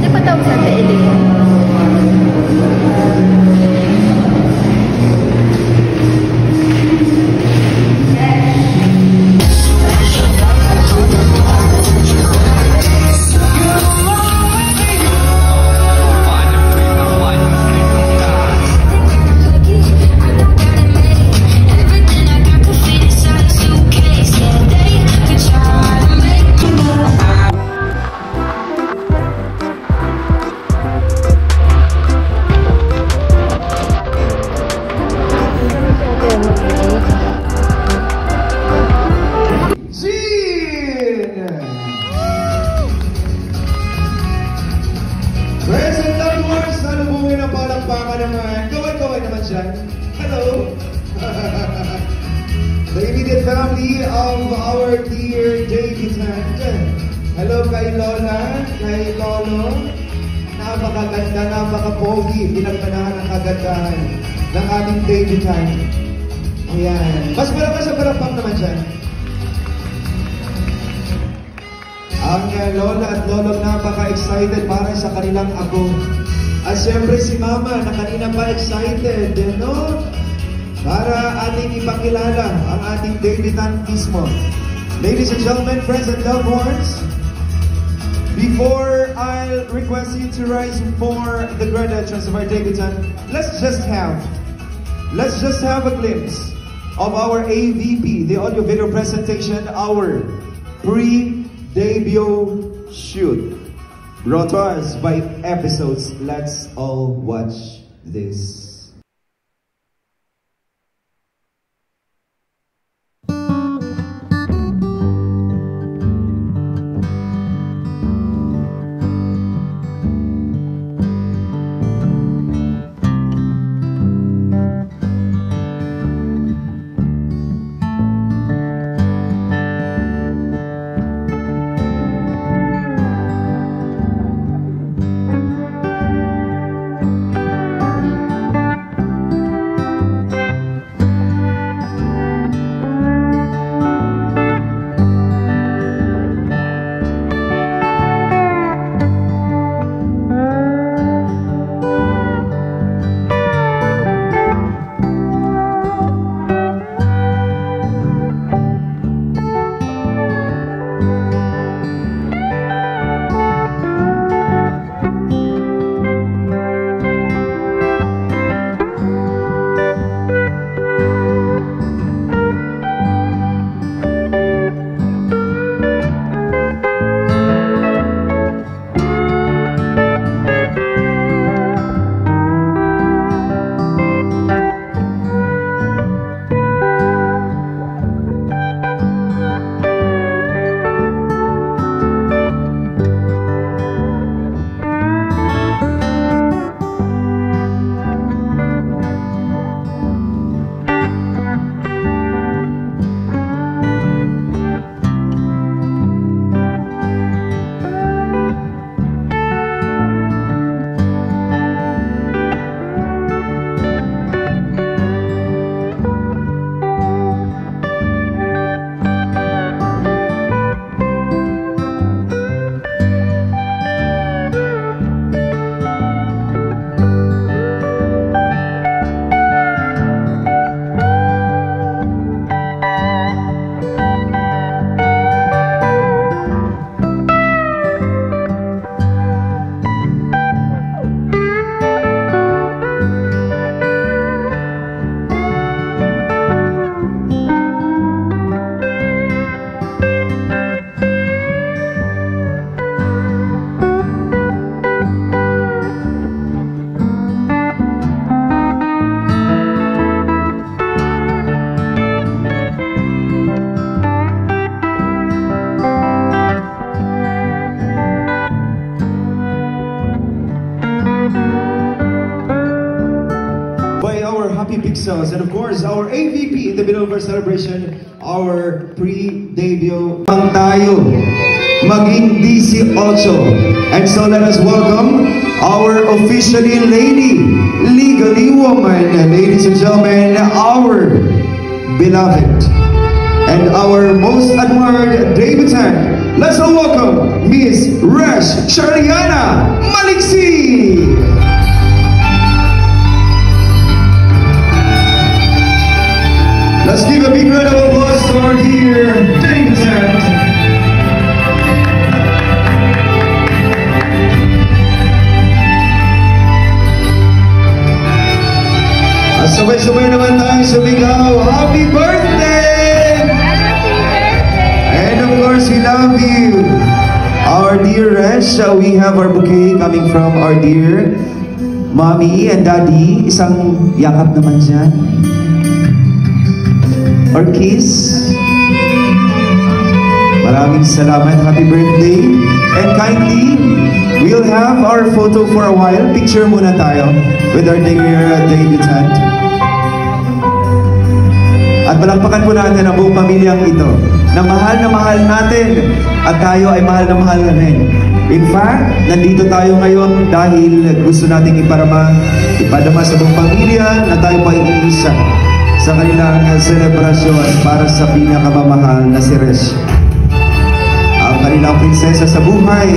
Pwede pa tawag sa Ate Hello! The immediate family of our dear debutant. Hello kay Lola, kay Lolo. Napakaganda, napaka-pogi. Pinagmanahan ang kagandahan ng aming debutant. Ayan. Mas malakas sa parampang naman siya. Ang Lola at Lolo napaka-excited para sa kanilang apo. At siyempre si Mama na kanina pa excited, no? Para ating ipakilala ang ating debutant mismo. Ladies and gentlemen, friends and loved ones, before I'll request you to rise for the grand entrance of our debutant, let's just have a glimpse of our AVP, the audio video presentation, our pre-debut shoot. Brought to us by Episodes. Let's all watch this. And of course, our AVP in the middle of our celebration, our pre-debut. Tayo, maging 18. And so let us welcome our officially lady, legally woman, ladies and gentlemen, our beloved and our most admired debutant, let's all welcome Miss Resh Charliana Maliksi. Let's give a big round of applause to our dear Davidson. Sabay-sabay naman tayo sumigaw, happy birthday! And of course, we love you. Our dear Resh, we have our bouquet coming from our dear mommy and daddy. Isang yakap naman dyan. Or kiss. Maraming salamat, happy birthday. And kindly, we'll have our photo for a while. Picture muna tayo with our dear debutant. At palakpakan po natin ang buong pamilyang ito na mahal natin at tayo ay mahal na mahal na rin. In fact, nandito tayo ngayon dahil gusto nating ipadama sa buong pamilya na tayo pa iisa sa kanilang selebrasyon para sa pinakamamahal na si Resh, ang kanilang prinsesa sa buhay.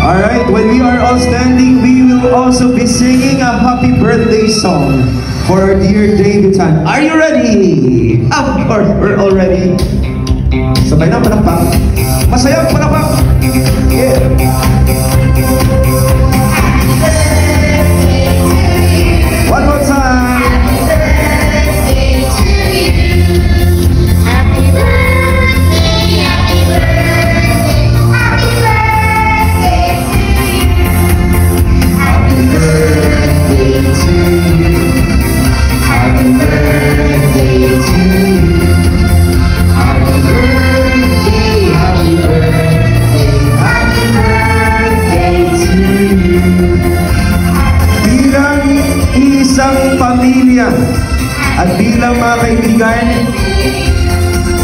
Alright, when we are all standing, we will also be singing a happy birthday song for our dear debutant. Are you ready? Of course, we're all ready. Sabay na, palakpak. Masaya, palakpak. Yeah. One more time. At bilang mga kaibigan,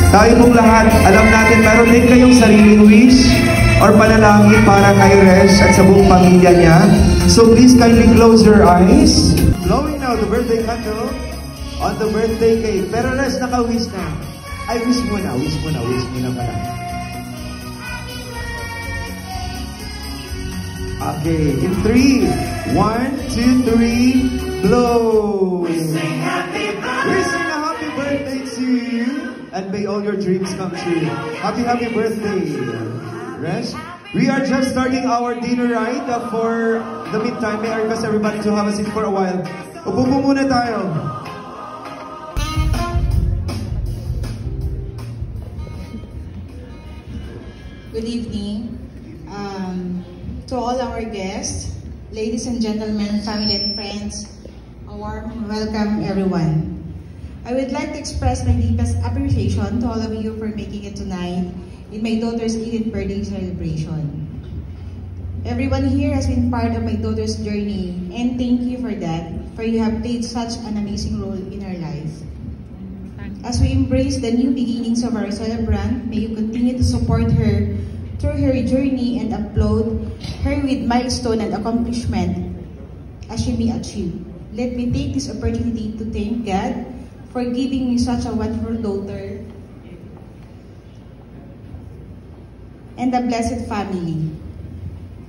tayo pong lahat, alam natin, meron din kayong sariling wish or panalangin para kay Resh at sa buong pamilya niya. So please kindly close your eyes. Blowing now the birthday candle on the birthday cake. Pero Resh, naka-wish na. Ay, wish mo na pala. Okay, in 3, 1, 2, 3, blow! We sing a happy birthday to you, and may all your dreams come true. Happy birthday, Resh. We are just starting our dinner ride. For the meantime, may I request everybody to have a seat for a while. Upo po muna tayo. Good evening. To all our guests, ladies and gentlemen, family and friends, a warm welcome everyone. I would like to express my deepest appreciation to all of you for making it tonight in my daughter's 18th birthday celebration. Everyone here has been part of my daughter's journey, and thank you for that, for you have played such an amazing role in our life. As we embrace the new beginnings of our celebrant, may you continue to support her through her journey and applaud her with milestone and accomplishment as she may achieve. Let me take this opportunity to thank God for giving me such a wonderful daughter and a blessed family.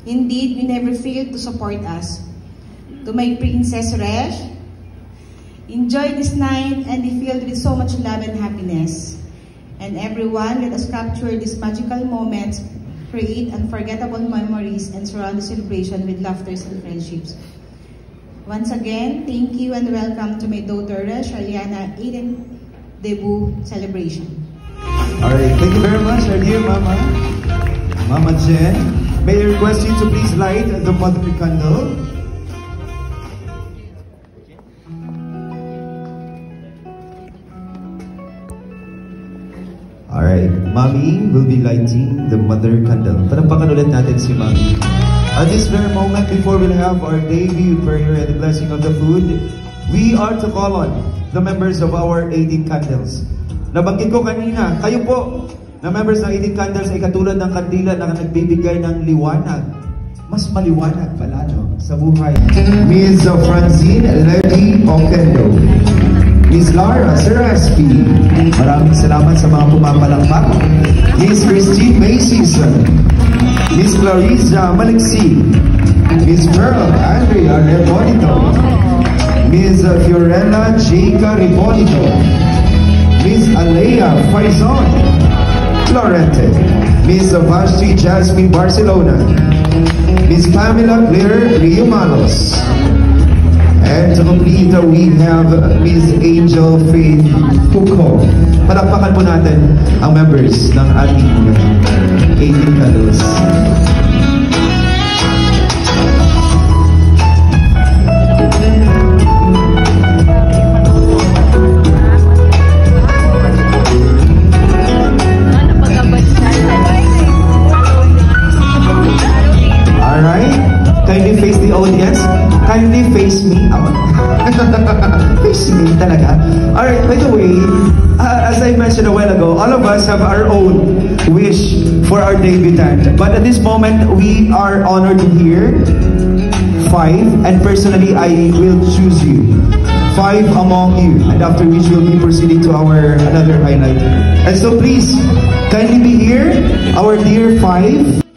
Indeed, we never failed to support us. To my Princess Resh, enjoy this night and be filled with so much love and happiness. And everyone, let us capture these magical moments, create unforgettable memories, and surround the celebration with laughters and friendships. Once again, thank you and welcome to my daughter Resh Charliana 18th debut celebration. Alright, thank you very much, our dear Mama Jen. May I request you to please light the mother candle. Alright, Mommy will be lighting the mother candle. Panampakan ulit natin si Mommy. At this very moment, before we'll have our debut prayer and the blessing of the food, we are to call on the members of our 18 candles. Nabanggit ko kanina, kayo po na members ng 18 candles ay katulad ng kandila na nagbibigay ng liwanag mas maliwanag palalo sa buhay. Ms. Francine Levy Oquendo, Ms. Lara Seraspi, maraming salamat sa mga pumapalakpak. Ms. Christine Macy's, Ms. Clarissa Maliksi, Ms. Pearl Andrea Reponito, Ms. Fiorella Jaca Reponito, Ms. Alea Faison Lorente, Ms. Vashti Jasmine Barcelona, Ms. Pamela Claire Rio Malos, and to complete, we have Ms. Angel Faith Puco. Palakpakan po natin ang members ng ating 18 fellows. Kindly face the audience. Kindly face me. Face me talaga. Alright, by the way, as I mentioned a while ago, all of us have our own wish for our debutant. But at this moment, we are honored to hear 5, and personally, I will choose you. 5 among you, and after which we'll be proceeding to our another highlight. And so please, kindly be here, our dear 5.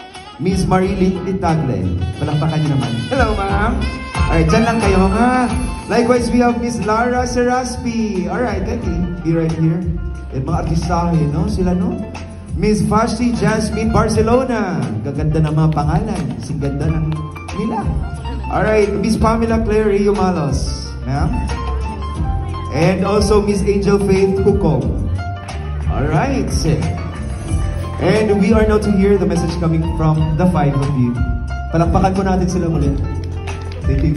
Miss Marilit Litagle. Palakpakan niyo naman. Hello, ma'am. Alright, dyan lang kayo, ha? Likewise, we have Miss Lara Seraspi. Alright, kindly be right here. Yung mga artistahe, no? Sila, no? Miss Vashti Jasmine Barcelona. Gaganda ng mga pangalan. Singganda ng nila. Alright, Miss Pamela Claire Rio Malos. Ma'am. And also Miss Angel Faith Puco. Alright, and we are now to hear the message coming from the 5 of you. Palakpakan po natin sila ulit. Thank you.